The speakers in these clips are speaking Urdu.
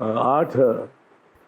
8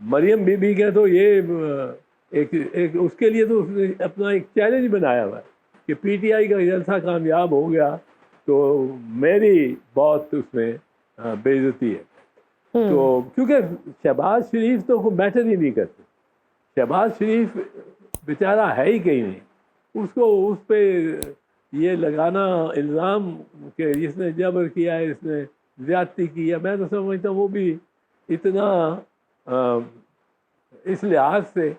مریم بی بی کا تو یہ ایک اس کے لیے تو اس نے اپنا ایک چیلنج بنایا ہوا ہے کہ پی ٹی آئی کا جلسہ کامیاب ہو گیا تو میری بہت اس میں بے عزتی ہے. تو کیونکہ شہباز شریف تو کوئی میٹر ہی نہیں کرتے. شہباز شریف بیچارہ ہے ہی کہیں نہیں. اس کو اس پہ یہ لگانا الزام کہ اس نے جبر کیا ہے, اس نے زیادتی کی ہے, میں تو سمجھتا ہوں وہ بھی اتنا اس لحاظ سے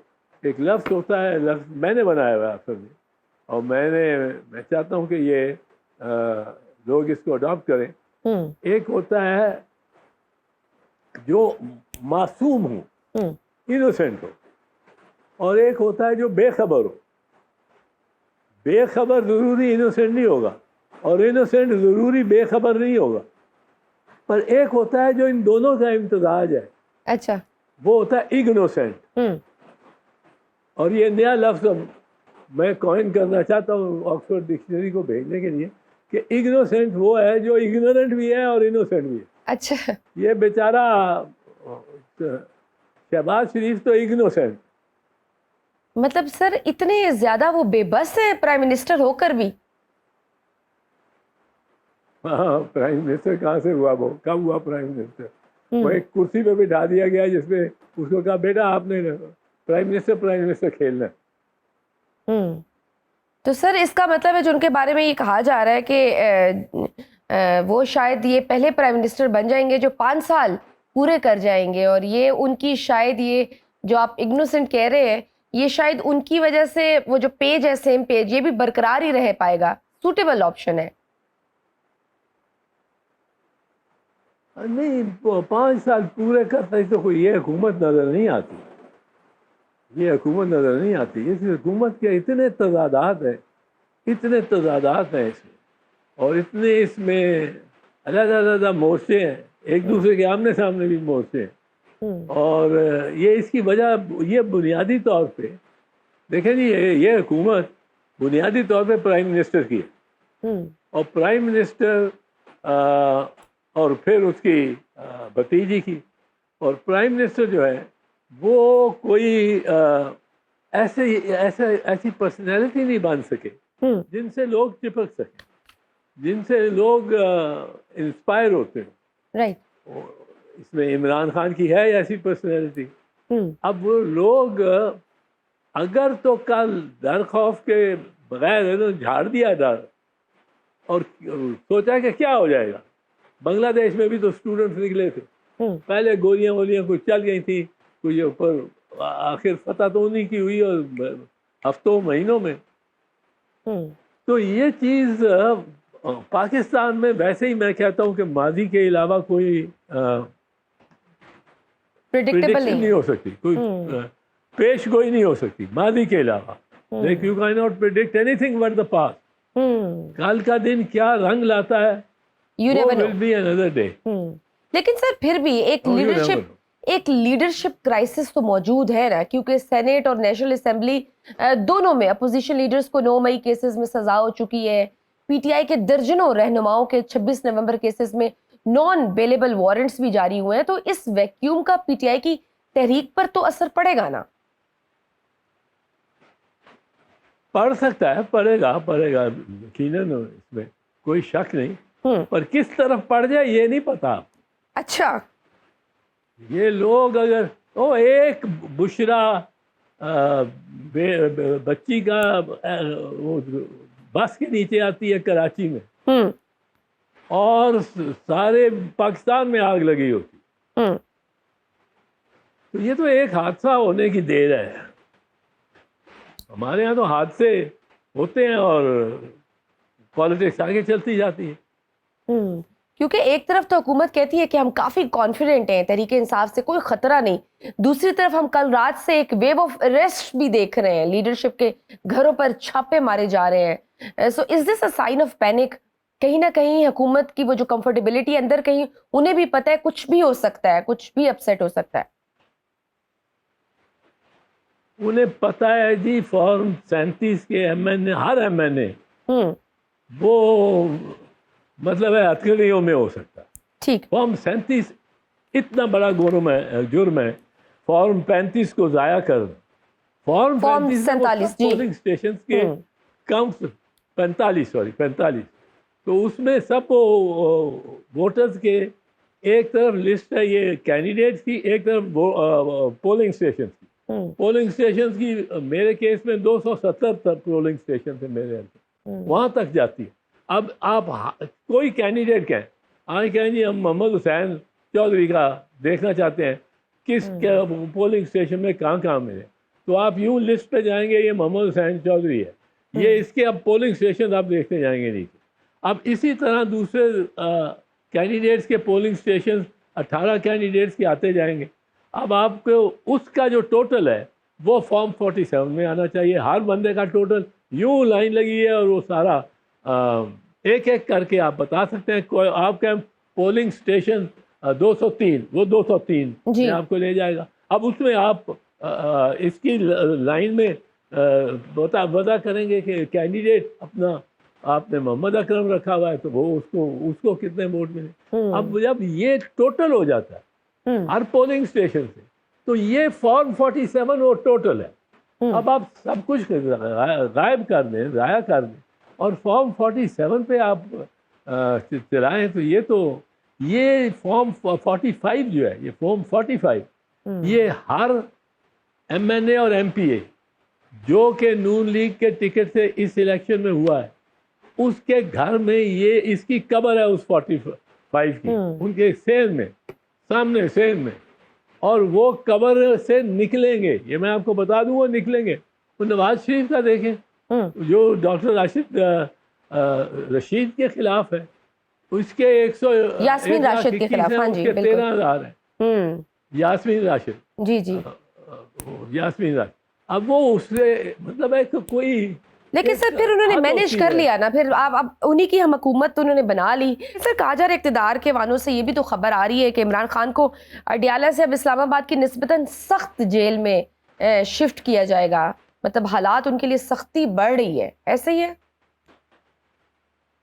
ایک لفظ ہوتا ہے, لفظ میں نے بنایا ہوا ہے اصل میں, اور میں چاہتا ہوں کہ یہ لوگ اس کو اڈاپٹ کریں. ایک ہوتا ہے جو معصوم ہو, انوسینٹ ہو, اور ایک ہوتا ہے جو بے خبر ہو. بے خبر ضروری انوسینٹ نہیں ہوگا, اور انوسینٹ ضروری بے خبر نہیں ہوگا, پر ایک ہوتا ہے جو ان دونوں کا امتزاج ہے. اچھا, وہ ہوتا ہے اگنوسینٹ. اور یہ نیا لفظ میں کوئن کرنا چاہتا ہوں آکسفورڈ ڈکشنری کو بھیجنے کے لیے کہ اگنوسینٹ وہ ہے جو اگنورنٹ بھی ہے اور انوسینٹ بھی ہے. اچھا, یہ بیچارہ شہباز شریف تو اگنوسینٹ. مطلب سر اتنے زیادہ وہ بے بس ہیں پرائم منسٹر ہو کر بھی؟ ہاں, پرائم منسٹر کہاں سے ہوا, وہ کب ہوا پرائم منسٹر؟ وہ ایک کرسی پہ بٹھا دیا گیا جس پہ اس کو کہا بیٹا آپ نے پرائم منسٹر کھیلنا ہے. تو سر اس کا مطلب ہے جو ان کے بارے میں یہ کہا جا رہا ہے کہ وہ شاید یہ پہلے پرائم منسٹر بن جائیں گے جو 5 سال پورے کر جائیں گے, اور یہ ان کی شاید یہ جو آپ اگنوسنٹ کہہ رہے ہیں یہ شاید ان کی وجہ سے وہ جو پیج ہے سیم پیج یہ بھی برقرار ہی رہ پائے گا, سوٹیبل آپشن ہے. نہیں, 5 سال پورے کرتا ہے تو کوئی یہ حکومت نظر نہیں آتی. یہ حکومت نظر نہیں آتی. اس حکومت کے اتنے تضادات ہیں اس میں, اور اتنے اس میں علیحدہ مورچے ہیں, ایک دوسرے کے آمنے سامنے بھی مورچے ہیں. اور یہ اس کی وجہ یہ بنیادی طور پہ دیکھیں جی, یہ حکومت بنیادی طور پہ پرائم منسٹر کی ہے, اور پرائم منسٹر اور پھر اس کی بھتیجی کی. اور پرائم منسٹر جو ہے وہ کوئی ایسی پرسنالٹی نہیں بن سکے جن سے لوگ چپک سکیں, جن سے لوگ انسپائر ہوتے ہیں. رائٹ, اس میں عمران خان کی ہے ایسی پرسنالٹی. اب وہ لوگ اگر تو کل ڈر خوف کے بغیر جھاڑ دیا ڈر اور سوچا کہ کیا ہو جائے گا. بنگلہ دیش میں بھی تو اسٹوڈنٹس نکلے تھے, پہلے گولیاں کچھ چل گئی تھی, کچھ اوپر آخر فتح تو انہیں کی ہوئی اور ہفتوں مہینوں میں. تو یہ چیز پاکستان میں ویسے ہی میں کہتا ہوں کہ ماضی کے علاوہ کوئی پریڈکشن نہیں ہو سکتی, کوئی پیش گوئی نہیں ہو سکتی ماضی کے علاوہ. You cannot predict anything but the past. کل کا دن کیا رنگ لاتا ہے You never know. will be another day. لیکن سر پھر بھی ایک لیڈرشپ کرائسس تو موجود ہے نا, کیونکہ سینیٹ اور نیشنل اسمبلی دونوں میں اپوزیشن لیڈرز کو 9 مئی کیسز میں سزا ہو چکی ہے. پی ٹی آئی کے درجنوں رہنماؤں کے 26 نومبر کیسز میں نان بیلیبل وارنٹس بھی جاری ہوئے ہیں. تو اس ویکیوم کا پی ٹی آئی کی تحریک پر تو اثر پڑے گا نا؟ پڑ سکتا ہے, پڑے گا یقیناً, اس میں کوئی شک نہیں. پر کس طرف پڑ جائے یہ نہیں پتا. اچھا, یہ لوگ اگر ایک بشرا بچی کا بس کے نیچے آتی ہے کراچی میں اور سارے پاکستان میں آگ لگی ہوتی, تو یہ تو ایک حادثہ ہونے کی دیر ہے. ہمارے یہاں تو حادثے ہوتے ہیں اور پالیٹکس آگے چلتی جاتی ہے. کیونکہ ایک طرف تو حکومت کہتی ہے کہ ہم کافی کانفیڈنٹ ہیں, تحریک انصاف سے کوئی خطرہ نہیں, دوسری طرف ہم کل رات سے ایک ویو آف اریسٹ بھی دیکھ رہے ہیں, لیڈرشپ کے گھروں پر چھاپے مارے جا رہے ہیں. سو از دس اے سائن آف پینک؟ کہیں نہ کہیں حکومت کی وہ جو کمفرٹیبلٹی اندر, کہیں انہیں بھی پتہ ہے کچھ بھی ہو سکتا ہے, کچھ بھی اپسیٹ ہو سکتا ہے. انہیں پتہ ہے جی فارم 37 کے ایم این اے, ہر ایم این اے وہ مطلب ہے ہتھکڑیوں میں ہو سکتا ہے. ٹھیک, فارم 37 اتنا بڑا جرم ہے فارم 35 کو ضائع کر دیں. فارم 47 جی پولنگ اسٹیشن کے کم 45 تو اس میں سب ووٹرز کے ایک طرف لسٹ ہے یہ کینڈیڈیٹس کی, ایک طرف پولنگ اسٹیشن کی. پولنگ اسٹیشن کی میرے کیس میں 270 تک پولنگ اسٹیشن تھے میرے یہاں, وہاں تک جاتی ہے. اب آپ کوئی کینڈیڈیٹ کہیں آج کہیں جی ہم محمد حسین چودھری کا دیکھنا چاہتے ہیں کس پولنگ اسٹیشن میں کہاں ملے, تو آپ یوں لسٹ پہ جائیں گے یہ محمد حسین چودھری ہے, یہ اس کے اب پولنگ اسٹیشن آپ دیکھتے جائیں گے نیچے. اب اسی طرح دوسرے کینڈیڈیٹس کے پولنگ اسٹیشن 18 کینڈیڈیٹس کے آتے جائیں گے. اب آپ کو اس کا جو ٹوٹل ہے وہ فارم 47 میں آنا چاہیے. ہر بندے کا ٹوٹل یوں لائن لگی ہے اور وہ سارا ایک ایک کر کے آپ بتا سکتے ہیں. آپ کا پولنگ اسٹیشن 203 وہ 203 میں آپ کو لے جائے گا. اب اس میں آپ اس کی لائن میں بتا کریں گے کہ کینڈیڈیٹ اپنا آپ نے محمد اکرم رکھا ہوا ہے تو وہ اس کو کتنے ووٹ ملے. اب جب یہ ٹوٹل ہو جاتا ہے ہر پولنگ اسٹیشن سے تو یہ فارم 47 وہ ٹوٹل ہے. اب آپ سب کچھ غائب کر دیں, ضائع کر دیں اور فارم 47 پہ آپ چلائیں تو یہ فارم 45 جو ہے یہ فارم 45 یہ ہر ایم این اے اور ایم پی اے جو کہ نون لیگ کے ٹکٹ سے اس الیکشن میں ہوا ہے اس کے گھر میں یہ اس کی قبر ہے اس 45 کی, ان کے سین میں سامنے سین میں, اور وہ قبر سے نکلیں گے. یہ میں آپ کو بتا دوں وہ نکلیں گے. وہ نواز شریف کا دیکھیں جو ڈاکٹر رشید کے خلاف ہے اس کے 100 یاسمین راشد کے خلاف, ہاں جی 13,000 ہے. یاسمین راشد جی یاسمین راشد. اب وہ اس سے مطلب ہے کہ کوئی لیکن سر پھر انہوں نے مینیج کر لیا نا, پھر اب انہی کی ہم حکومت انہوں نے بنا لی. سر قاجار اقتدار کے وانوں سے یہ بھی تو خبر آ رہی ہے کہ عمران خان کو اڈیالہ سے اب اسلام آباد کی نسبتاً سخت جیل میں شفٹ کیا جائے گا, مطلب حالات ان کے لیے سختی بڑھ رہی ہے, ایسے ہی ہے؟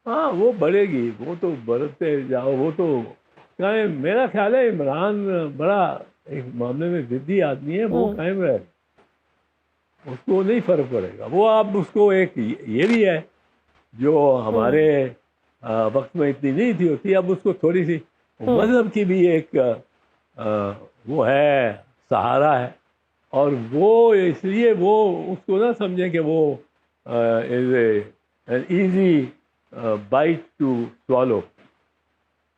ہاں وہ بڑھے گی, وہ تو بڑھتے جاؤ. وہ تو میرا خیال ہے عمران بڑا ایک معاملے میں ضدی آدمی ہے, وہ قائم رہے, اس کو نہیں فرق پڑے گا. وہ آپ اس کو ایک یہ بھی ہے جو ہمارے وقت میں اتنی نہیں تھی ہوتی, اب اس کو تھوڑی سی مذہب کی بھی ایک وہ ہے سہارا ہے, اور وہ اس لیے وہ اس کو نہ سمجھیں کہ وہ از اے ایزی بائٹ ٹو سوالو,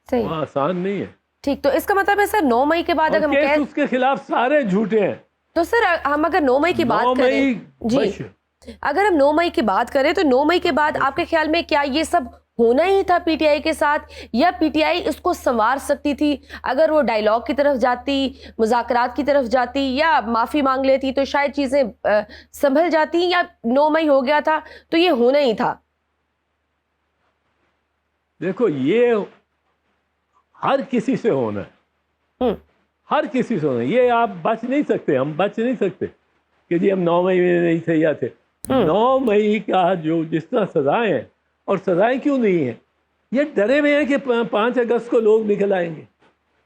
وہ آسان نہیں ہے. ٹھیک, تو اس کا مطلب ہے سر 9 مئی کے بعد اگر ہم اس کے خلاف سارے جھوٹے ہیں. تو سر ہم اگر 9 مئی کی بات کریں, جی اگر ہم 9 مئی کی بات کریں تو 9 مئی کے بعد آپ کے خیال میں کیا یہ سب ہونا ہی تھا پی ٹی آئی کے ساتھ, یا پی ٹی آئی اس کو سنوار سکتی تھی اگر وہ ڈائیلاگ کی طرف جاتی, مذاکرات کی طرف جاتی, یا معافی مانگ لیتی تو شاید چیزیں سنبھل جاتی, یا 9 مئی ہو گیا تھا تو یہ ہونا ہی تھا؟ دیکھو یہ ہر کسی سے ہونا ہے, ہر کسی سے ہونا ہے, یہ آپ بچ نہیں سکتے, ہم بچ نہیں سکتے کہ جی ہم 9 مئی میں نہیں تھے یا تھے. 9 مئی کا جو جس طرح سزائیں ہیں, اور سزائیں کیوں نہیں ہیں, یہ ڈرے ہوئے ہیں کہ 5 اگست کو لوگ نکل آئیں گے.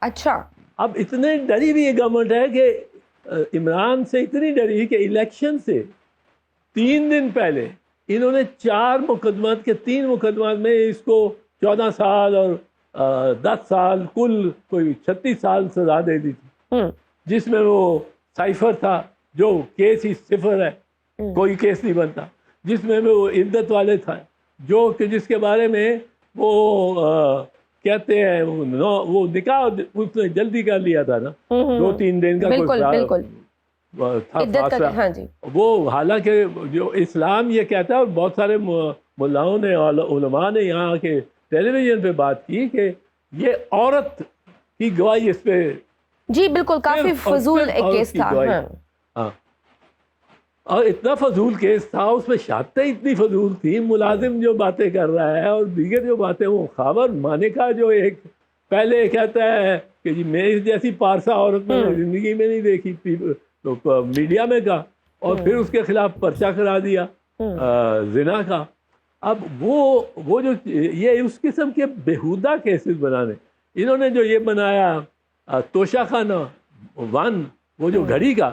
اچھا, اب اتنے ڈری ہوئی یہ گورنمنٹ ہے کہ عمران سے اتنی ڈری کہ الیکشن سے 3 دن پہلے انہوں نے 4 مقدمات کے 3 مقدمات میں اس کو 14 سال اور 10 سال کل کوئی 36 سال سزا دے دی تھی, جس میں وہ سائفر تھا جو کیس ہی 0 ہے, کوئی کیس نہیں بنتا, جس میں وہ عدت والے تھا جو کہ جس کے بارے میں وہ کہتے ہیں وہ نکاح اس نے جلدی کر لیا تھا نا, 2-3 دن کا ہاں جی. وہ حالانکہ جو اسلام یہ کہتا ہے, اور بہت سارے ملاؤں نے علماء نے یہاں کے ٹیلی ویژن پہ بات کی کہ یہ عورت کی گواہی اس پہ, جی بالکل کافی فضول ایک کیس تھا. ہاں, اور اتنا فضول کیس تھا, اس میں شہادتیں اتنی فضول تھی, ملازم جو باتیں کر رہا ہے اور دیگر جو باتیں, وہ خاور مانے کا جو ایک پہلے کہتا ہے کہ جی میری جیسی پارسا عورت میں زندگی میں نہیں دیکھی, تو میڈیا میں کہا, اور پھر اس کے خلاف پرچہ کرا دیا زنا کا. اب وہ جو یہ اس قسم کے بیہودہ کیسز بنانے, انہوں نے جو یہ بنایا توشہ خانہ 1 وہ جو گھڑی کا،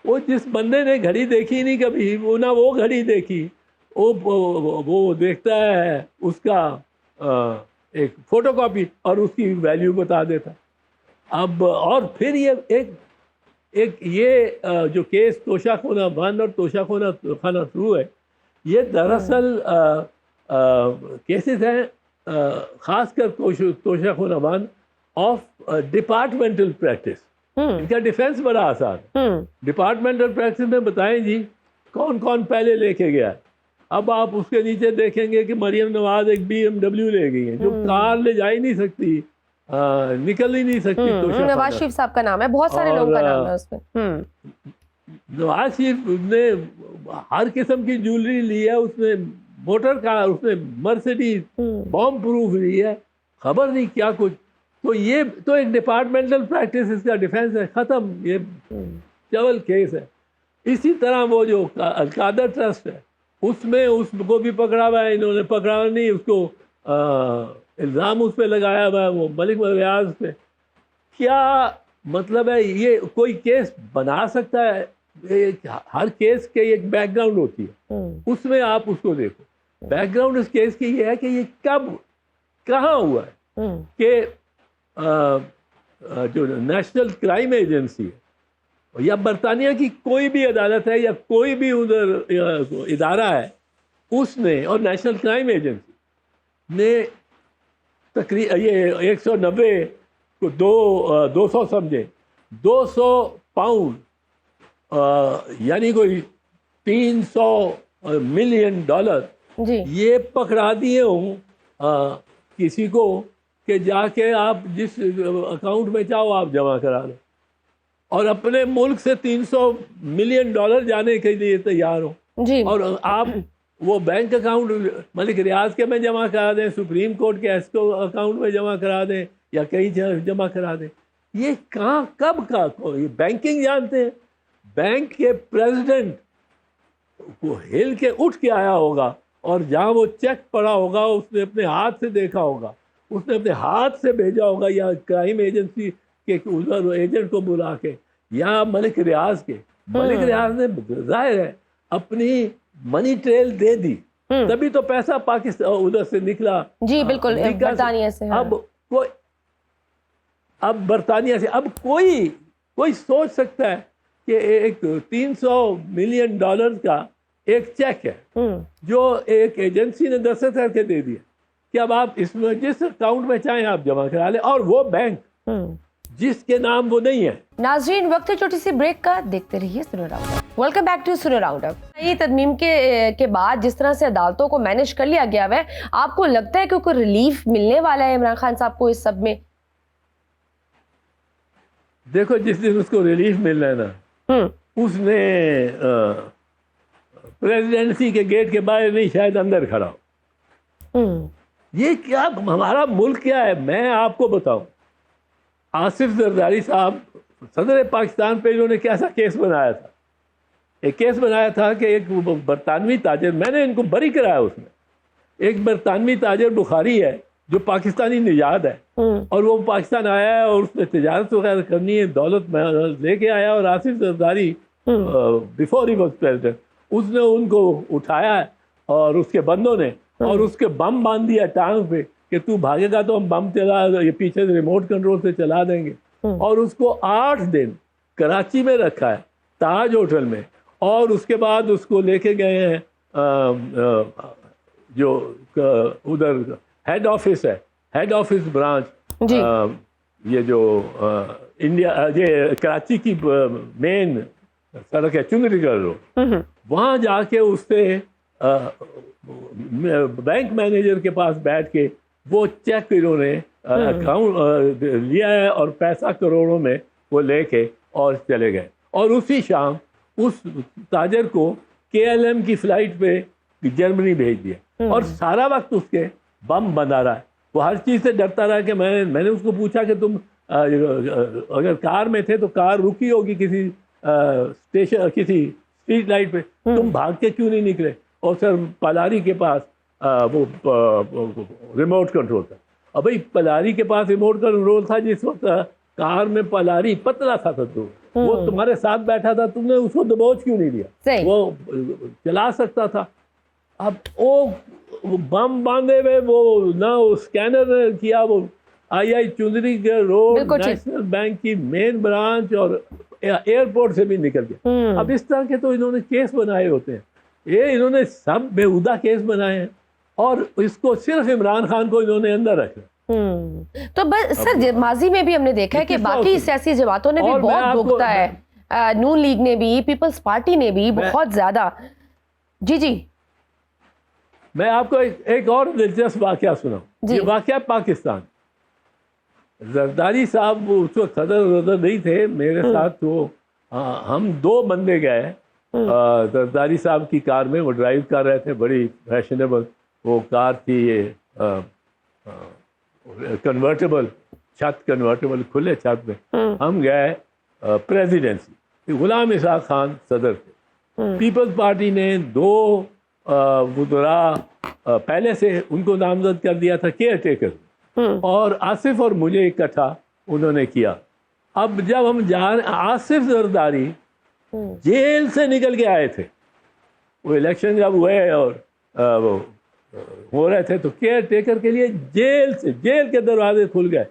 وہ جس بندے نے گھڑی دیکھی نہیں کبھی، وہ نہ وہ گھڑی دیکھی، وہ دیکھتا ہے اس کا ایک فوٹو کاپی اور اس کی ویلیو بتا دیتا. اب اور پھر یہ ایک یہ جو کیس توشہ خانہ 1 اور توشہ خانہ 2 ہے، یہ دراصل کیسز ہیں خاص کر توشہ خانہ 1 آف ڈپارٹمنٹل پریکٹس. ان کا ڈیفینس بڑا آسان ہے. ڈپارٹمنٹل پریکٹس میں بتائیں جی کون کون پہلے لے کے گیا. اب آپ اس کے نیچے دیکھیں گے کہ مریم نواز ایک BMW لے گئی ہے جو کار لے جا ہی نہیں سکتی، نکل ہی نہیں سکتی. نواز شریف صاحب کا نام ہے، بہت سارے لوگوں کا نام ہے اس میں. نواز شریف نے ہر قسم کی جولری لی ہے، اس نے موٹر کار، اس نے مرسیڈیز بام پروف لی ہے، خبر نہیں کیا کچھ. تو یہ تو ایک ڈپارٹمنٹل پریکٹس، اس کا ڈیفینس ہے، ختم، یہ چول کیس ہے. اسی طرح وہ جو القادر ٹرسٹ ہے اس میں اس کو بھی پکڑا ہوا ہے، انہوں نے پکڑا نہیں، اس کو الزام اس پہ لگایا ہوا ہے، وہ ملک ریاض پہ. کیا مطلب ہے؟ یہ کوئی کیس بنا سکتا ہے؟ ہر کیس کے ایک بیک گراؤنڈ ہوتی ہے، اس میں آپ اس کو دیکھو. بیک گراؤنڈ اس کیس کی یہ ہے کہ یہ کب کہاں ہوا ہے کہ جو نیشنل کرائم ایجنسی ہے یا برطانیہ کی کوئی بھی عدالت ہے یا کوئی بھی ادھر ادارہ ہے، اس نے اور نیشنل کرائم ایجنسی نے تقریباً یہ 190 کو 200 سمجھے 200 پاؤنڈ یعنی کوئی $300 ملین جی یہ پکڑا دیے ہوں کسی کو کہ جا کے آپ جس اکاؤنٹ میں چاہو آپ جمع کرا لو، اور اپنے ملک سے $300 ملین جانے کے لیے تیار ہو جی. اور آپ وہ بینک اکاؤنٹ ملک ریاض کے میں جمع کرا دیں، سپریم کورٹ کے ایسکو اکاؤنٹ میں جمع کرا دیں یا کہیں جمع کرا دیں. یہ کہاں کب کا؟ یہ بینکنگ جانتے ہیں. بینک کے پریزیڈنٹ کو ہل کے اٹھ کے آیا ہوگا اور جہاں وہ چیک پڑا ہوگا اس نے اپنے ہاتھ سے دیکھا ہوگا، اس نے اپنے ہاتھ سے بھیجا ہوگا، یا کرائم ایجنسی کے ایجنٹ کو بلا کے، یا ملک ریاض کے. ملک ریاض نے ظاہر ہے اپنی منی ٹریل دے دی، تبھی تو پیسہ پاکستان ادھر سے نکلا. جی بالکل، برطانیہ سے. اب برطانیہ سے اب کوئی سوچ سکتا ہے کہ ایک $300 ملین کا ایک چیک ہے جو ایک ایجنسی نے دستخط کر کے دے دیا کہ اب آپ اس میں جس اکاؤنٹ میں چاہیں آپ جمع کرا لیں، اور وہ بینک جس کے نام وہ نہیں ہے. ناظرین وقت ہے چھوٹی سی بریک کا، دیکھتے رہیے Suno round up. Welcome back to Suno round up. یہ ترمیم کے بعد جس طرح سے عدالتوں کو مینج کر لیا گیا ہے، آپ کو لگتا ہے کہ کوئی ریلیف ملنے والا ہے عمران خان صاحب کو اس سب میں؟ دیکھو جس دن اس کو ریلیف مل رہا ہے نا، اس نے پریزیڈنسی کے گیٹ کے باہر نہیں، شاید اندر کھڑا ہو. یہ کیا ہمارا ملک کیا ہے؟ میں آپ کو بتاؤں، آصف زرداری صاحب صدر پاکستان پہ انہوں نے کیسا کیس بنایا تھا. ایک کیس بنایا تھا کہ ایک برطانوی تاجر، میں نے ان کو بری کرایا، اس میں ایک برطانوی تاجر بخاری ہے جو پاکستانی نژاد ہے، اور وہ پاکستان آیا ہے اور اس نے تجارت وغیرہ کرنی ہے، دولت لے کے آیا، اور Asif Zardari before he was president اس نے ان کو اٹھایا ہے اور اس کے بندوں نے، اور اس کے بم باندھ دیا ٹانگ پہ کہ تو بھاگے گا تو ہم بم چلا، یہ پیچھے سے ریموٹ کنٹرول سے چلا دیں گے. اور اس کو 8 دن کراچی میں رکھا ہے تاج ہوٹل میں، اور اس کے بعد اس کو لے کے گئے ہیں جو ادھر ہیڈ آفس ہے، ہیڈ آفس برانچ، یہ جو انڈیا یہ کراچی کی مین سڑک ہے چندری گڑھ روڈ، وہاں جا کے اس سے بینک مینیجر کے پاس بیٹھ کے وہ چیک انہوں نے اکاؤنٹ لیا ہے، اور پیسہ کروڑوں میں وہ لے کے اور چلے گئے. اور اسی شام اس تاجر کو KLM کی فلائٹ پہ جرمنی بھیج دیا، اور سارا وقت اس کے بم بنا رہا ہے. وہ ہر چیز سے ڈرتا رہا کہ میں نے اس کو پوچھا کہ تم اگر کار میں تھے تو کار رکی ہوگی کسی اسٹیشن کسی اسٹریٹ لائٹ پہ، تم بھاگ کے کیوں نہیں نکلے؟ اور سر پالاری کے پاس وہ ریموٹ کنٹرول تھا. اب بھائی پالاری کے پاس ریموٹ کنٹرول تھا جس وقت کار میں پالاری پتلا تھا تو وہ تمہارے ساتھ بیٹھا تھا, تم نے اس کو دبوچ کیوں نہیں دیا؟ صحیح. وہ چلا سکتا تھا. اب وہ بم باندھے ہوئے, وہ نہ اسکینر کیا, وہ آئی چندری کے روڈ نیشنل بینک کی مین برانچ اور ایئرپورٹ سے بھی نکل گیا. اب اس طرح کے تو انہوں نے کیس بنائے ہوتے ہیں, یہ انہوں نے سب بےہودہ کیس بنائے ہیں, اور اس کو صرف عمران خان کو انہوں نے اندر رکھا. تو بس سر ماضی میں بھی ہم نے دیکھا ہے کہ باقی سیاسی جماعتوں نے بھی بہت بھگتا ہے, نون لیگ نے بھی, پیپلز پارٹی نے بھی بہت زیادہ. جی جی, میں آپ کو ایک اور دلچسپ واقعہ سناؤں. یہ واقعہ پاکستان. زرداری صاحب اس وقت صدر نہیں تھے, میرے ساتھ وہ ہم 2 بندے گئے زرداری صاحب کی کار میں. وہ ڈرائیو کر رہے تھے, بڑی فیشنیبل وہ کار تھی, یہ کنورٹیبل چھت, کنورٹیبل کھلے چھت میں. ہم گئے پریزیڈنسی, غلام اسحاق خان صدر تھے. پیپلز پارٹی نے 2 وزراء پہلے سے ان کو نامزد کر دیا تھا کیئر ٹیکر, اور آصف اور مجھے اکٹھا انہوں نے کیا. اب جب ہم جا رہے, آصف زرداری جیل سے نکل کے آئے تھے, وہ الیکشن جب ہوئے اور وہ ہو رہے تھے, تو کیئر ٹیکر کے لیے جیل کے دروازے کھل گئے.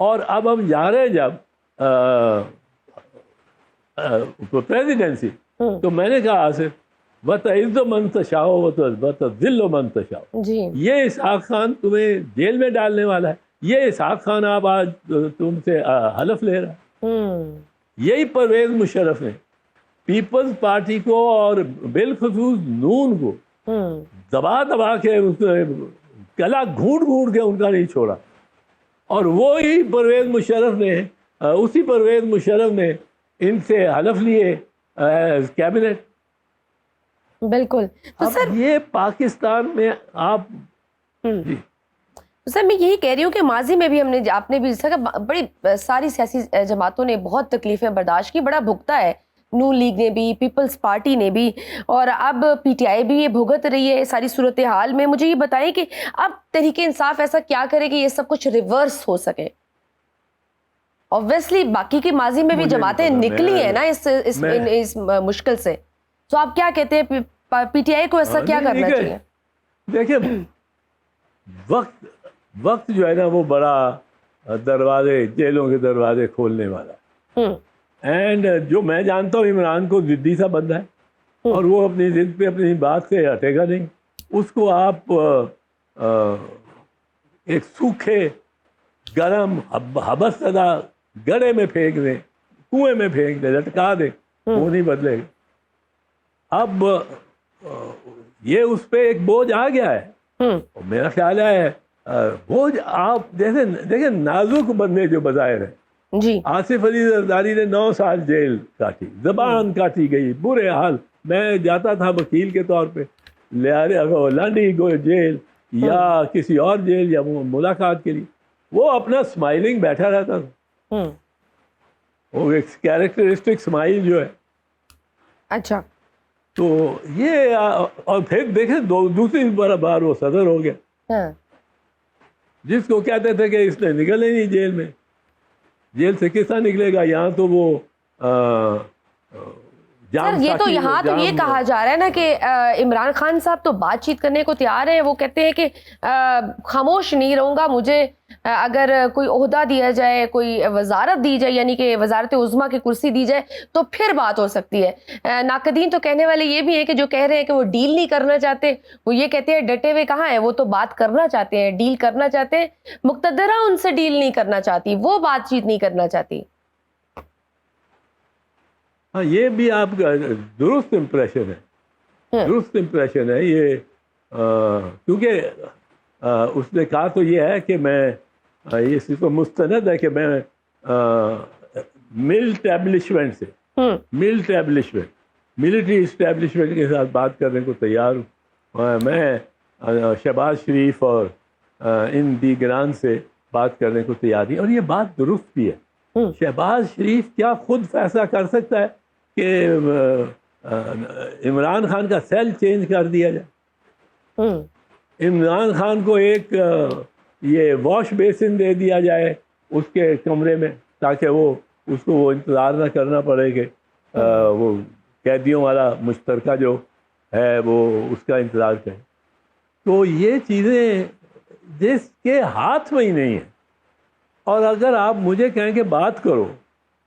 اور اب ہم جا رہے جب پریزیڈنسی, تو میں نے کہا آصف وَتَعِزُّ مَن تَشَاءُ وَتُذِلُّ مَن تَشَاءُ, یہ اسحاق خان تمہیں جیل میں ڈالنے والا ہے, یہ اسحاق خان آپ آج تم سے حلف لے رہا ہے. یہی پرویز مشرف نے پیپلز پارٹی کو اور بالخصوص نون کو دبا کے گلا گھونٹ کے ان کا نہیں چھوڑا. اور وہی پرویز مشرف نے, اسی پرویز مشرف نے ان سے حلف لیے کیبنٹ. بالکل. تو سر یہ پاکستان میں آپ سر میں یہی کہہ رہی ہوں کہ ماضی میں بھی ہم نے, آپ نے بھی بڑی ساری سیاسی جماعتوں نے بہت تکلیفیں برداشت کی, بڑا بھگتا ہے, نون لیگ نے بھی, پیپلز پارٹی نے بھی, اور اب پی ٹی آئی بھی یہ بھگت رہی ہے ساری صورتحال میں. مجھے یہ بتائیں کہ اب تحریک انصاف ایسا کیا کرے کہ یہ سب کچھ ریورس ہو سکے؟ اوبویسلی باقی کی ماضی میں بھی جماعتیں نکلی ہیں نا اس مشکل سے, تو آپ کیا کہتے ہیں پی ٹی آئی کو ایسا کیا کرنا چاہیے؟ دیکھیں وقت جو ہے نا وہ بڑا دروازے, جیلوں کے دروازے کھولنے والا. اینڈ جو میں جانتا ہوں عمران کو ضدی سا بندہ ہے, اور وہ اپنی ضد پہ اپنی بات سے ہٹے گا نہیں. اس کو آپ ایک سوکھے گرم حبس زدہ گڑھے میں پھینک دیں, کنویں میں پھینک دیں, لٹکا دیں, وہ نہیں بدلے گا. اب یہ اس پہ ایک بوجھ آ گیا ہے, میرا خیال ہے بوجھ آپ جیسے دیکھیں نازک بندے جو بظاہر ہیں, جی آصف علی زرداری نے 9 سال جیل کاٹی, زبان کاٹی گئی, برے حال. میں جاتا تھا وکیل کے طور پہ لانڈی گو جیل یا کسی اور جیل یا ملاقات کے لیے, وہ اپنا سمائلنگ بیٹھا رہتا تھا. وہ ایک کیریکٹرسٹک سمائل جو ہے. اچھا, تو یہ اور پھر دیکھیں دوسری بار وہ صدر ہو گیا, جس کو کہتے تھے کہ اس نے نکلے نہیں جیل میں, جیل سے کس طرح نکلے گا. یہاں تو وہ سر یہ تو یہاں تو یہ کہا جا رہا ہے نا کہ عمران خان صاحب تو بات چیت کرنے کو تیار ہے. وہ کہتے ہیں کہ خاموش نہیں رہوں گا, مجھے اگر کوئی عہدہ دیا جائے, کوئی وزارت دی جائے, یعنی کہ وزارت عظمیٰ کی کرسی دی جائے تو پھر بات ہو سکتی ہے. ناقدین تو کہنے والے یہ بھی ہیں کہ جو کہہ رہے ہیں کہ وہ ڈیل نہیں کرنا چاہتے, وہ یہ کہتے ہیں ڈٹے ہوئے کہاں ہیں, وہ تو بات کرنا چاہتے ہیں, ڈیل کرنا چاہتے ہیں. مقتدرہ ان سے ڈیل نہیں کرنا چاہتی, وہ بات چیت نہیں کرنا چاہتی. ہاں یہ بھی آپ کا درست امپریشن ہے, درست امپریشن ہے یہ, کیونکہ اس نے کہا تو یہ ہے کہ میں یہ صرف مستند ہے کہ میں ملٹری اسٹیبلشمنٹ کے ساتھ بات کرنے کو تیار ہوں. میں شہباز شریف اور ان دیگران سے بات کرنے کو تیار ہوں, اور یہ بات درست بھی ہے. شہباز شریف کیا خود فیصلہ کر سکتا ہے کہ عمران خان کا سیل چینج کر دیا جائے, عمران خان کو ایک یہ واش بیسن دے دیا جائے اس کے کمرے میں, تاکہ وہ اس کو وہ انتظار نہ کرنا پڑے کہ وہ قیدیوں والا مشترکہ جو ہے وہ اس کا انتظار کریں. تو یہ چیزیں جس کے ہاتھ میں ہی نہیں ہیں. اور اگر آپ مجھے کہیں کہ بات کرو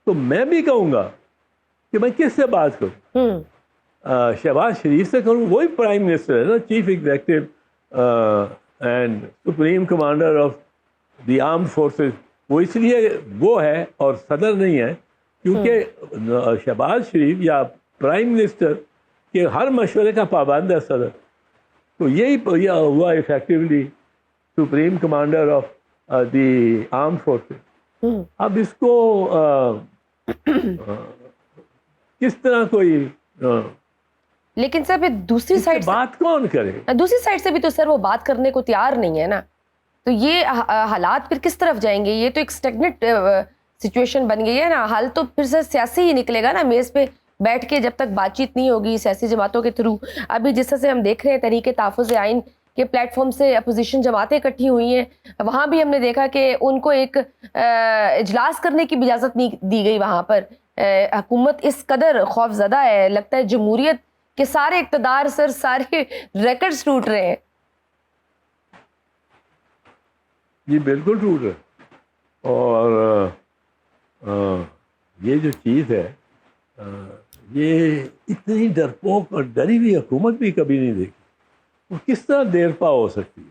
تو میں بھی کہوں گا کہ میں کس سے بات کروں. شہباز شریف سے کروں, وہی پرائم منسٹر ہے نا, chief executive and supreme commander of the arm forces. وہ اس لیے وہ ہے اور صدر نہیں ہے کیونکہ شہباز شریف یا پرائم منسٹر کے ہر مشورے کا پابند ہے صدر. تو یہی ہوا effectively supreme commander of the arm forces. اب اس کو کس طرح کوئی لیکن سر دوسری سائڈ بات کون کرے, دوسری سائڈ سے بھی تو سر وہ بات کرنے کو تیار نہیں ہے نا, تو یہ حالات پھر کس طرف جائیں گے؟ یہ تو ایک اسٹیگنٹ سچویشن بن گئی ہے نا. حل تو پھر سر سیاسی ہی نکلے گا نا, میز پہ بیٹھ کے جب تک بات چیت نہیں ہوگی سیاسی جماعتوں کے تھرو. ابھی جس طرح سے ہم دیکھ رہے ہیں تحریک تحفظ آئین کے پلیٹ فارم سے اپوزیشن جماعتیں اکٹھی ہوئی ہیں, وہاں بھی ہم نے دیکھا کہ ان کو ایک اجلاس کرنے کی بھی اجازت نہیں دی گئی. وہاں پر حکومت اس قدر خوف زدہ ہے, لگتا ہے جمہوریت کے سارے اقتدار سر سارے ریکارڈز ٹوٹ رہے ہیں. جی بالکل ٹوٹ رہے. اور یہ جو چیز ہے یہ اتنی ڈرپوک اور ڈری ہوئی حکومت بھی کبھی نہیں دیکھی. وہ کس طرح دیر پا ہو سکتی ہے؟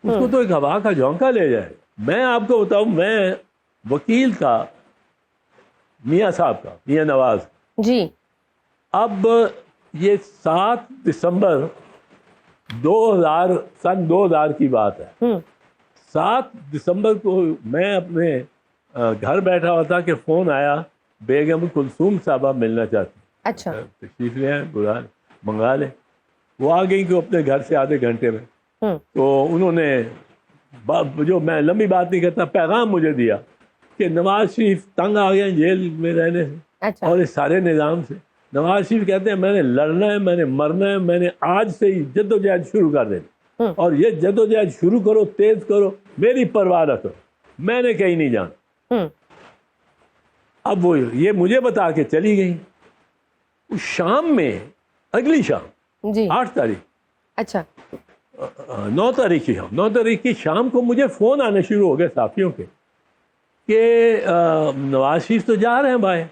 اس کو تو ایک ہوا کا جھونکا لے جائے. میں آپ کو بتاؤں, میں وکیل تھا میاں صاحب کا, میاں نواز جی. اب یہ 7 دسمبر 2000 کی بات ہے. 7 دسمبر کو میں اپنے گھر بیٹھا ہوا تھا کہ فون آیا, بیگم کلثوم صاحبہ ملنا چاہتی. اچھا, تشریف لے آئے, بلا منگا لیں. وہ آ گئی کہ اپنے گھر سے آدھے گھنٹے میں. تو انہوں نے جو میں لمبی بات نہیں کرتا, پیغام مجھے دیا کہ نواز شریف تنگ آ گئے جیل میں رہنے سے اور اس سارے نظام سے. نواز شریف کہتے ہیں میں نے لڑنا ہے, میں نے مرنا ہے, میں نے آج سے ہی جدوجہد شروع کر دینی, اور یہ جدوجہد شروع کرو, تیز کرو, میری پرواہ نہ کرو, میں نے کہیں نہیں جانا. اب وہ یہ مجھے بتا کے چلی گئی. اس شام میں, اگلی شام جی 8 تاریخ, اچھا 9 تاریخ کی شام کو مجھے فون آنے شروع ہو گئے صحافیوں کے کہ نواز شریف تو جا رہے ہیں بھائی.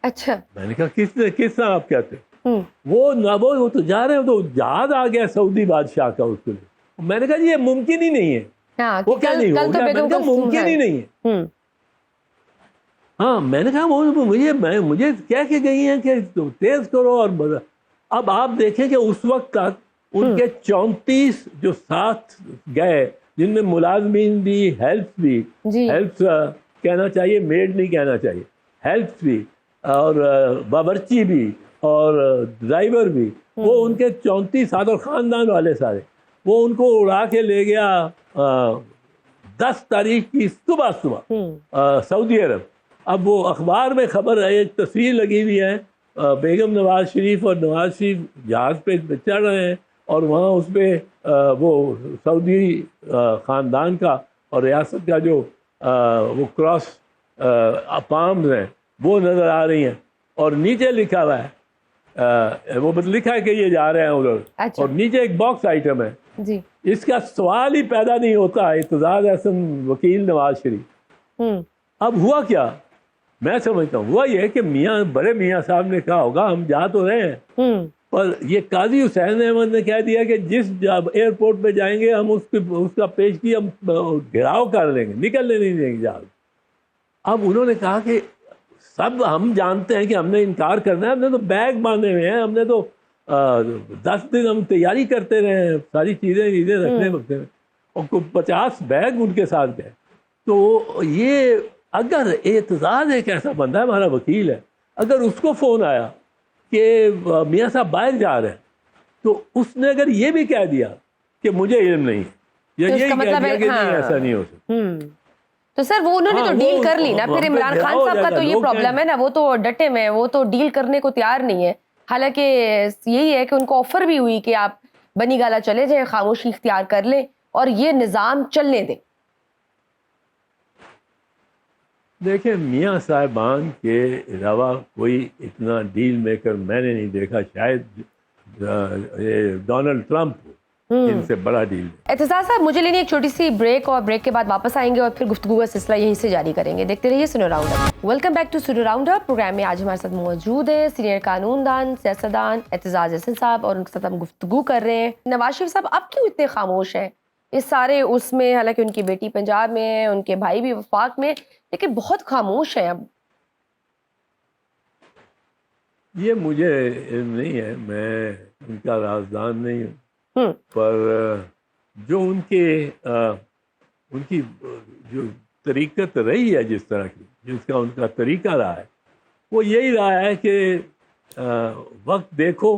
اچھا, میں نے کہا کس طرح آپ کہتے ہیں؟ وہ تو جا رہے ہیں, تو جہاز آ گیا سعودی بادشاہ کا اس کے لیے. میں نے کہا یہ ممکن ہی نہیں ہے. وہ کیا نہیں ہو گیا؟ میں نے کہا ممکن ہی نہیں ہے. ہاں, میں نے کہا مجھے کہہ کے گئی ہیں کہ تیز کرو. اور اب آپ دیکھیں کہ اس وقت تک ان کے 34 جو ساتھ گئے, جن میں ملازمین بھی, ہیلپ کہنا چاہیے, میڈ نہیں کہنا چاہیے, ہیلپ بھی, اور باورچی بھی, اور ڈرائیور بھی, وہ ان کے 34 ساتھ, اور خاندان والے سارے, وہ ان کو اڑا کے لے گیا 10 تاریخ کی صبح سعودی عرب. اب وہ اخبار میں خبر ہے, ایک تصویر لگی ہوئی ہے, بیگم نواز شریف اور نواز شریف جہاز پہ چڑھ رہے ہیں, اور وہاں اس پہ وہ سعودی خاندان کا اور ریاست کا جو وہ کراس پامز ہیں وہ نظر آ رہی ہیں, اور نیچے لکھا ہوا ہے, وہ لکھا ہے کہ یہ جا رہے ہیں ادھر. اچھا. اور نیچے ایک باکس آئٹم ہے جی, اس کا سوال ہی پیدا نہیں ہوتا, اعتزاز احسن وکیل نواز شریف. اب ہوا کیا, میں سمجھتا ہوں ہوا یہ کہ بڑے میاں صاحب نے کہا ہوگا ہم جا تو رہے ہیں, پر یہ قاضی حسین احمد نے کہہ دیا کہ جس ایئرپورٹ پہ جائیں گے ہم اس کا پیشگی ہم گھیراؤ کر لیں گے, نکلنے نہیں دیں گے جہاز. اب انہوں نے کہا کہ سب ہم جانتے ہیں کہ ہم نے انکار کرنا ہے, ہم نے تو بیگ باندھے ہوئے ہیں, ہم نے تو 10 دن ہم تیاری کرتے رہے ہیں, ساری چیزیں رکھنے وقتے میں, اور 50 بیگ ان کے ساتھ گئے. تو یہ اگر اعتزاز ایک ایسا بندہ ہے, ہمارا وکیل ہے, اگر اس کو فون آیا کہ میاں صاحب باہر جا رہے ہیں, تو اس نے اگر یہ بھی کہہ دیا کہ مجھے علم نہیں, یا یہی کہہ دیا کہ نہیں ایسا نہیں ہو سکتا, تو سر وہ انہوں نے تو ڈیل کر لی نا. پھر عمران خان صاحب کا تو یہ پرابلم ہے نا, وہ تو ڈٹے میں, وہ تو ڈیل کرنے کو تیار نہیں ہے. حالانکہ یہی ہے کہ ان کو آفر بھی ہوئی کہ آپ بنی گالا چلے جائیں, خاموشی اختیار کر لیں اور یہ نظام چلنے دیں. دیکھیں میاں صاحبان کے علاوہ کوئی اتنا ڈیل میکر میں نے نہیں دیکھا، شاید یہ ڈونلڈ ٹرمپ ان سے بڑا ڈیل۔ اعتزاز صاحب مجھے لینی ایک چھوٹی سی بریک، اور بریک کے بعد واپس آئیں گے اور پھر گفتگو کا سلسلہ یہیں سے جاری کریں گے۔ دیکھتے رہیے Suno round up. Welcome back to Suno round up. Program میں آج ہمارے ساتھ موجود ہے سینئر قانون دان سیاستدان اعتزاز احسن صاحب، اور ان کے ساتھ ہم گفتگو کر رہے ہیں۔ نواز شریف صاحب اب کیوں اتنے خاموش ہیں اس سارے اس میں، حالانکہ ان کی بیٹی پنجاب میں ہے، ان کے بھائی بھی وفاق میں، لیکن بہت خاموش ہیں اب؟ یہ مجھے علم نہیں ہے، میں ان کا رازدان نہیں ہوں، پر جو ان کی جو طریقت رہی ہے، جس طرح کی جس کا ان کا طریقہ رہا ہے، وہ یہی رہا ہے کہ وقت دیکھو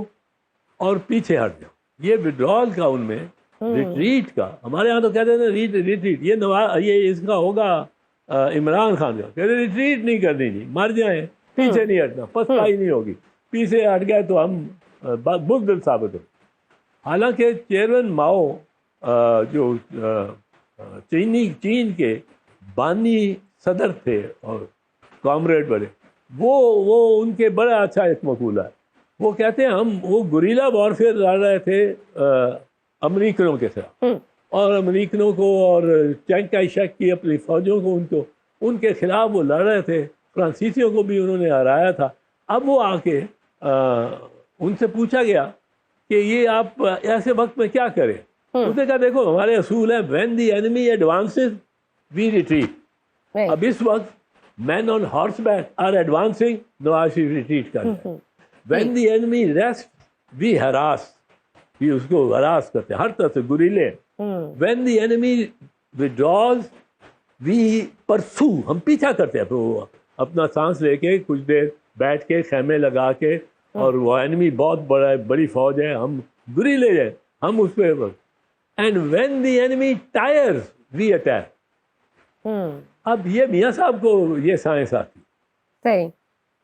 اور پیچھے ہٹ جاؤ۔ یہ وڈرال کا ان میں، ریٹریٹ کا، ہمارے ہاں تو کہتے ہیں ریٹریٹ، یہ اس کا ہوگا عمران خان کا، کہتے ہیں ریٹریٹ نہیں کرنی جی، مر جائیں، پیچھے نہیں ہٹنا، پسپائی نہیں ہوگی، پیچھے ہٹ گئے تو ہم بزدل ثابت ہو۔ حالانکہ چیئرمین ماؤ جو چین کے بانی صدر تھے اور کامریڈ بڑے، وہ ان کے بڑا اچھا ایک مقولہ ہے، وہ کہتے ہیں ہم وہ گوریلا وارفیئر لڑ رہے تھے امریکنوں کے خلاف، اور امریکنوں کو اور چینگ کائی شیک کی اپنی فوجوں کو ان کے خلاف وہ لڑ رہے تھے، فرانسیسیوں کو بھی انہوں نے ہرایا تھا۔ اب وہ آ کے ان سے پوچھا گیا کہ یہ آپ ایسے وقت میں کیا کریں؟ اس نے کہا دیکھو ہمارے اصول ہے when the enemy advances we retreat۔ اب اس وقت men on horseback are advancing، Nawaz Sharif retreat کر رہے ہیں۔ when the enemy rests we harass، یہ اس کو ہراس کرتے ہیں ہر طرح سے، گریلے۔ when the enemy withdraws we pursue، ہم پیچھا کرتے ہیں، پھر اپنا سانس لے کے کچھ دیر بیٹھ کے خیمے لگا کے، اور وہ انمی بہت بڑی فوج ہے، ہم گریلے ہیں، ہم اس پہ۔ And when the enemy tires we attack. اب یہ میاں صاحب کو یہ سائنس آتی۔ صحیح،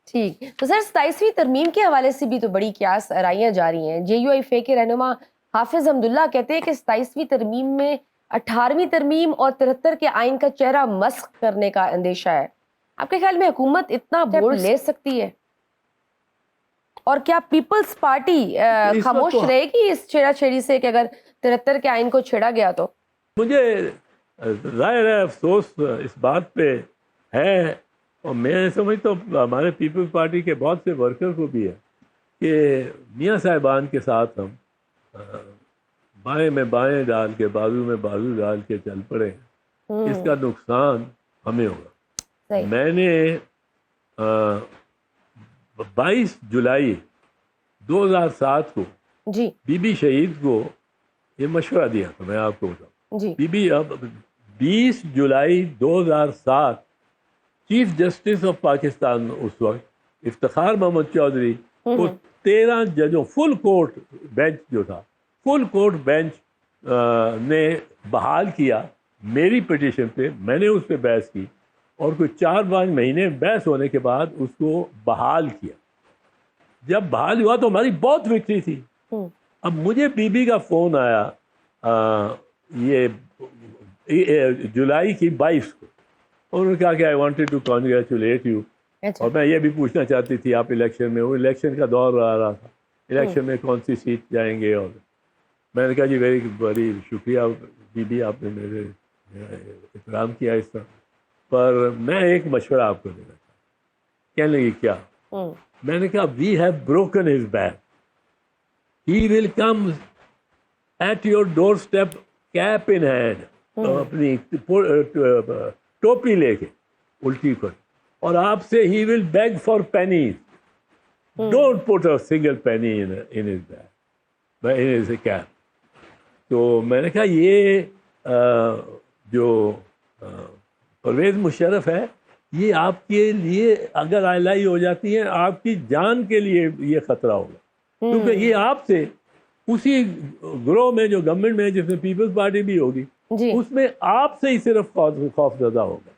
ٹھیک۔ تو سر 27ویں ترمیم کے حوالے سے بھی تو بڑی قیاس آرائیاں جاری ہیں۔ جے یو آئی فے کے رہنما حافظ حمداللہ کہتے ہیں کہ 27ویں ترمیم میں 18ویں ترمیم اور 73 کے آئین کا چہرہ مسخ کرنے کا اندیشہ ہے۔ آپ کے خیال میں حکومت اتنا بورڈ لے سکتی ہے؟ اور کیا پیپلز پارٹی خاموش رہے گی اس چھیڑا چھیڑی سے کہ اگر 73 کے آئین کو چھیڑا گیا تو؟ مجھے ظاہر ہے افسوس اس بات پہ ہے، اور میں سمجھتا ہوں ہمارے پیپلز پارٹی کے بہت سے ورکر کو بھی ہے، کہ میاں صاحبان کے ساتھ ہم بائیں میں بائیں ڈال کے، بازو میں بازو ڈال کے چل پڑے، اس کا نقصان ہمیں ہوگا۔ میں نے 22 جولائی 2007 کو جی بی بی شہید کو یہ مشورہ دیا تھا، میں آپ کو بتاؤں جی بی بی 20 جولائی 2007 چیف جسٹس آف پاکستان اس وقت افتخار محمد چودھری کو 13 ججوں، فل کورٹ بینچ جو تھا، فل کورٹ بینچ نے بحال کیا میری پٹیشن پہ، میں نے اس پہ بحث کی، اور کوئی 4-5 مہینے بحث ہونے کے بعد اس کو بحال کیا۔ جب بحال ہوا تو ہماری بہت وکٹری تھی۔ اب مجھے بی بی کا فون آیا یہ جولائی کی 22 کو، انہوں نے کہا کہ I wanted to congratulate you, اور میں یہ بھی پوچھنا چاہتی تھی آپ الیکشن میں، وہ الیکشن کا دور آ رہا تھا، الیکشن میں کون سی سیٹ جائیں گے، اور میں نے کہا جی بڑی شکریہ بی بی، آپ نے میرے احترام کیا اس طرح، پر میں ایک مشورہ آپ کو دینا چاہتا۔ کہنے لگی کیا؟ میں نے کہا we have broken his back, he will come at your door step cap in hand, اپنی ٹوپی لے کے الٹی کر، اور آپ سے he will beg for pennies, don't put a single penny in his bag, in his cap. تو میں نے کہا یہ جو پرویز مشرف ہے، یہ آپ کے لیے اگر اعلائی ہو جاتی ہے، آپ کی جان کے لیے یہ خطرہ ہوگا، کیونکہ یہ آپ سے اسی گروہ میں جو گورنمنٹ میں جس میں پیپلز پارٹی بھی ہوگی، اس میں آپ سے ہی صرف خوف زدہ ہوگا،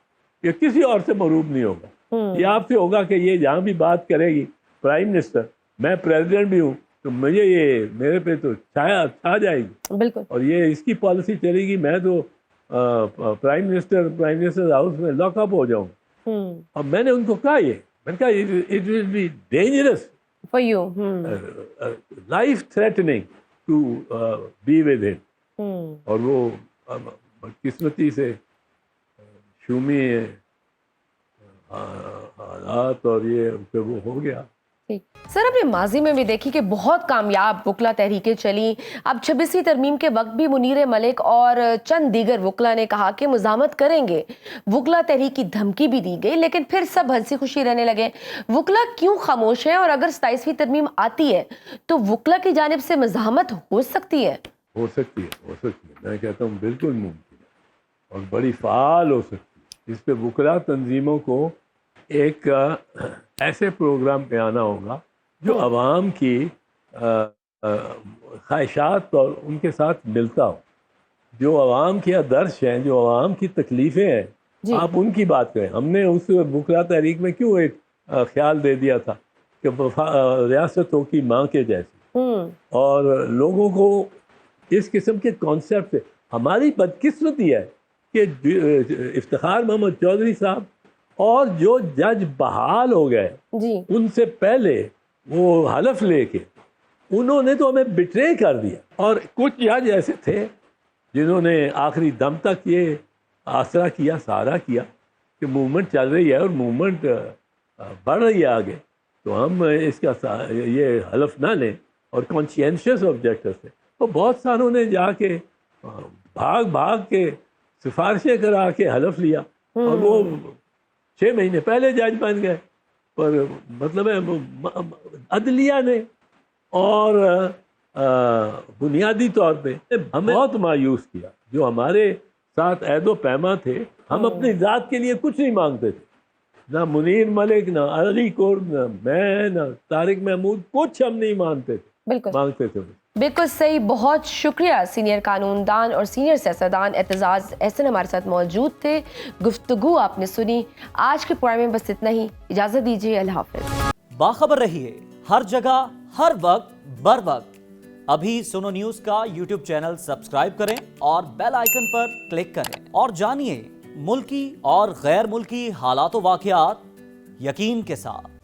یہ کسی اور سے مروب نہیں ہوگا، یہ آپ سے ہوگا کہ یہ جہاں بھی بات کرے گی پرائم منسٹر، میں پریزیڈنٹ بھی ہوں، تو مجھے یہ میرے پہ تو چھایا چھا جائے گی، بالکل، اور یہ اس کی پالیسی چلے گی، میں تو پرائم منسٹر ہاؤس میں لاک اپ ہو جاؤں، اور میں نے ان کو کہا میں نے کہا it will be dangerous for you. Life threatening to be with him. اور وہ قسمتی سے شومی حالات اور یہ پھر وہ ہو گیا. سر اپنے ماضی میں بھی دیکھی کہ بہت کامیاب وکلا تحریکیں چلی. اب 26ویں ترمیم کے وقت بھی منیر ملک اور چند دیگر وکلا نے کہا کہ مزاحمت کریں گے. وکلا تحریک کی دھمکی بھی دی گئی لیکن پھر سب ہنسی خوشی رہنے لگے. وکلا کیوں خاموش ہیں اور اگر 27ویں ترمیم آتی ہے تو وکلا کی جانب سے مزاحمت ہو سکتی ہے؟ ہو سکتی ہے. میں کہتا ہوں بالکل ممکن ہے اور بڑی فعال ہو سکتی ہے. اس پہ وکلا تنظیموں کو ایک ایسے پروگرام پہ آنا ہوگا جو عوام کی خواہشات اور ان کے ساتھ ملتا ہو, جو عوام کی آدرش ہیں, جو عوام کی تکلیفیں ہیں, آپ ان کی بات کریں. ہم نے اس وکلا تحریک میں کیوں ایک خیال دے دیا تھا کہ ریاست ہو کی ماں کے جیسی, اور لوگوں کو اس قسم کے کانسیپٹ سے. ہماری بدقسمتی ہے کہ افتخار محمد چودھری صاحب اور جو جج بحال ہو گئے ان سے پہلے وہ حلف لے کے انہوں نے تو ہمیں بٹرے کر دیا. اور کچھ جج ایسے تھے جنہوں نے آخری دم تک یہ آسرا کیا, سہارا کیا کہ موومنٹ چل رہی ہے اور موومنٹ بڑھ رہی ہے آگے, تو ہم اس کا یہ حلف نہ لیں. اور کانشینشیس آبجیکٹر تھے, تو بہت ساروں نے جا کے بھاگ کے سفارشیں کرا کے حلف لیا اور وہ 6 مہینے پہلے جج بن گئے. پر مطلب ہے عدلیہ نے اور بنیادی طور پہ ہمیں بہت مایوس کیا. جو ہمارے ساتھ عہد و پیما تھے, ہم اپنی ذات کے لیے کچھ نہیں مانگتے تھے, نہ منیر ملک, نہ علی کورد, نہ میں, نہ طارق محمود, کچھ ہم نہیں مانتے تھے, مانگتے تھے. بالکل صحیح. بہت شکریہ. سینئر قانون دان اور سینئر سیاستدان اعتزاز احسن ہمارے ساتھ موجود تھے. گفتگو آپ نے سنی. آج کے پروگرام میں بس اتنا ہی. اجازت دیجیے. اللہ حافظ. باخبر رہیے ہر جگہ ہر وقت بر وقت. ابھی سنو نیوز کا یوٹیوب چینل سبسکرائب کریں اور بیل آئیکن پر کلک کریں اور جانیے ملکی اور غیر ملکی حالات و واقعات یقین کے ساتھ.